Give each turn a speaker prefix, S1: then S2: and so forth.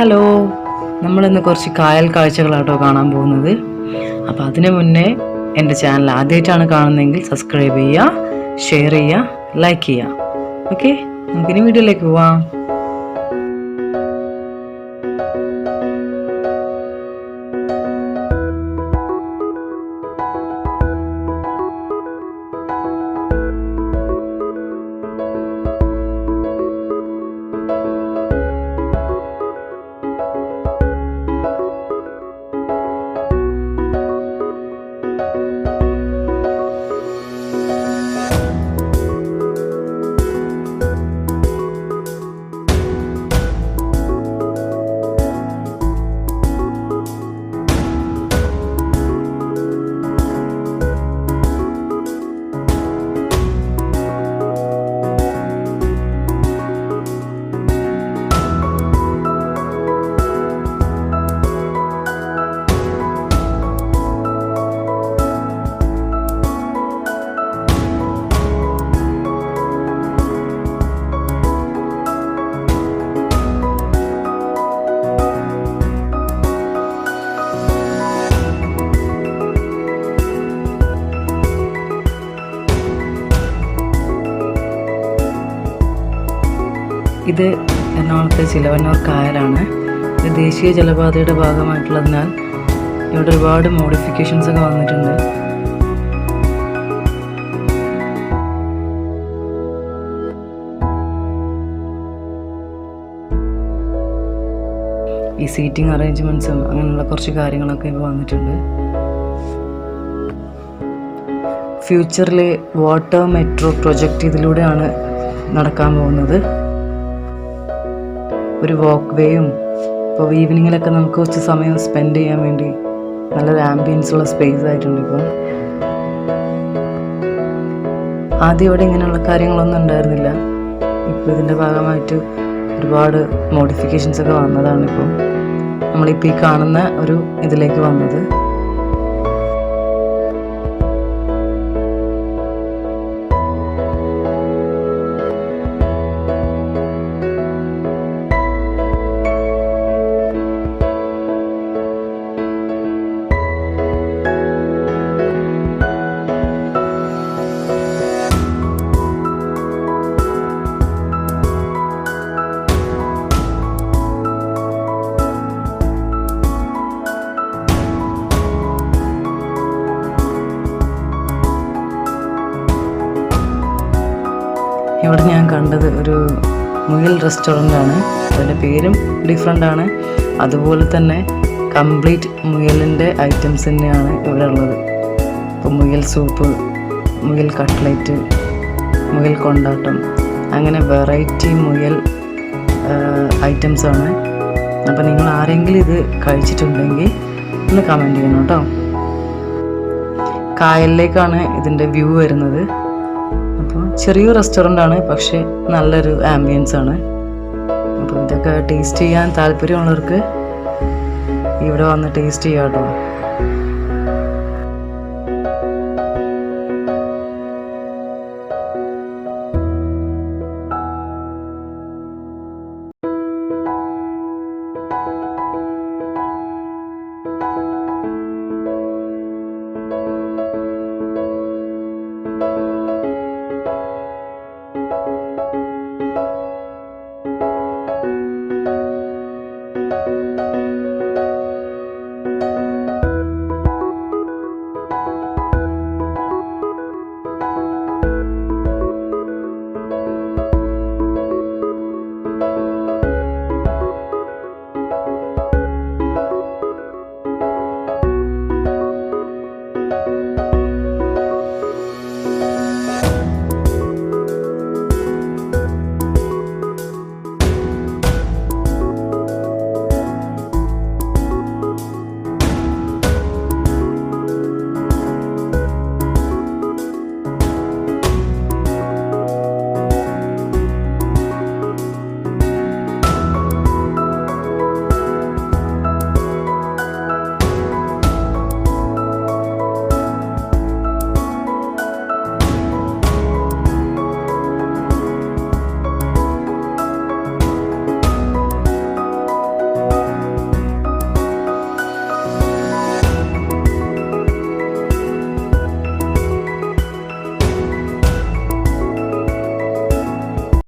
S1: Hello, നമ്മളിന്ന് കുറച്ച് കായൽ കാഴ്ചകളാട്ടോ കാണാൻ പോകുന്നത്. അപ്പോൾ അതിനു മുന്നേ എൻ്റെ ചാനൽ ആദ്യമായിട്ടാണ് കാണുന്നതെങ്കിൽ സബ്സ്ക്രൈബ് ചെയ്യുക, ഷെയർ ചെയ്യുക, ലൈക്ക് ചെയ്യുക. ഓക്കെ, നമുക്കിനി വീഡിയോയിലേക്ക് പോവാം. ഇത് എറണാകുളത്തെ ചിലവന്നൂർ കായലാണ്. ഇത് ദേശീയ ജലപാതയുടെ ഭാഗമായിട്ടുള്ളതിനാൽ ഇവിടെ ഒരുപാട് മോഡിഫിക്കേഷൻസ് ഒക്കെ വന്നിട്ടുണ്ട്. ഈ സീറ്റിംഗ് അറേഞ്ച്മെൻറ്റ്സും അങ്ങനെയുള്ള കുറച്ച് കാര്യങ്ങളൊക്കെ ഇപ്പോൾ വന്നിട്ടുണ്ട്. ഫ്യൂച്ചറിൽ വാട്ടർ മെട്രോ പ്രൊജക്റ്റ് ഇതിലൂടെയാണ് നടക്കാൻ പോകുന്നത്. ഒരു വാക്ക് വേയും ഇപ്പോൾ ഈവനിങ്ങിലൊക്കെ നമുക്ക് കുറച്ച് സമയം സ്പെൻഡ് ചെയ്യാൻ വേണ്ടി നല്ലൊരു ആംബിയൻസ് ഉള്ള സ്പേസ് ആയിട്ടുണ്ട്. ഇപ്പോൾ ആദ്യം ഇവിടെ ഇങ്ങനെയുള്ള കാര്യങ്ങളൊന്നും ഉണ്ടായിരുന്നില്ല. ഇപ്പോൾ ഇതിൻ്റെ ഭാഗമായിട്ട് ഒരുപാട് മോഡിഫിക്കേഷൻസ് ഒക്കെ വന്നതാണ്. ഇപ്പോൾ നമ്മളിപ്പോൾ ഈ കാണുന്ന ഒരു ഇതിലേക്ക് വന്നത്. ഇവിടെ ഞാൻ കണ്ടത് ഒരു മുയൽ റെസ്റ്റോറൻ്റ് ആണ്. അതിൻ്റെ പേരും ഡിഫറെൻ്റ് ആണ്. അതുപോലെ തന്നെ കംപ്ലീറ്റ് മുയലിൻ്റെ ഐറ്റംസ് തന്നെയാണ് ഇവിടെ ഉള്ളത്. ഇപ്പോൾ മുയൽ സൂപ്പ്, മുയൽ കട്ട്ലറ്റ്, മുയൽ കൊണ്ടാട്ടം, അങ്ങനെ വെറൈറ്റി മുയൽ ഐറ്റംസാണ്. അപ്പോൾ നിങ്ങൾ ആരെങ്കിലും ഇത് കഴിച്ചിട്ടുണ്ടെങ്കിൽ ഒന്ന് കമൻറ്റ് ചെയ്യണം കേട്ടോ. കായലിലേക്കാണ് ഇതിൻ്റെ വ്യൂ വരുന്നത്. അപ്പോൾ ചെറിയൊരു റെസ്റ്റോറൻ്റ് ആണ്, പക്ഷേ നല്ലൊരു ആംബിയൻസ് ആണ്. അപ്പോൾ ഇതൊക്കെ ടേസ്റ്റ് ചെയ്യാൻ താല്പര്യമുള്ളവർക്ക് ഇവിടെ വന്ന് ടേസ്റ്റ് ചെയ്യാം കേട്ടോ.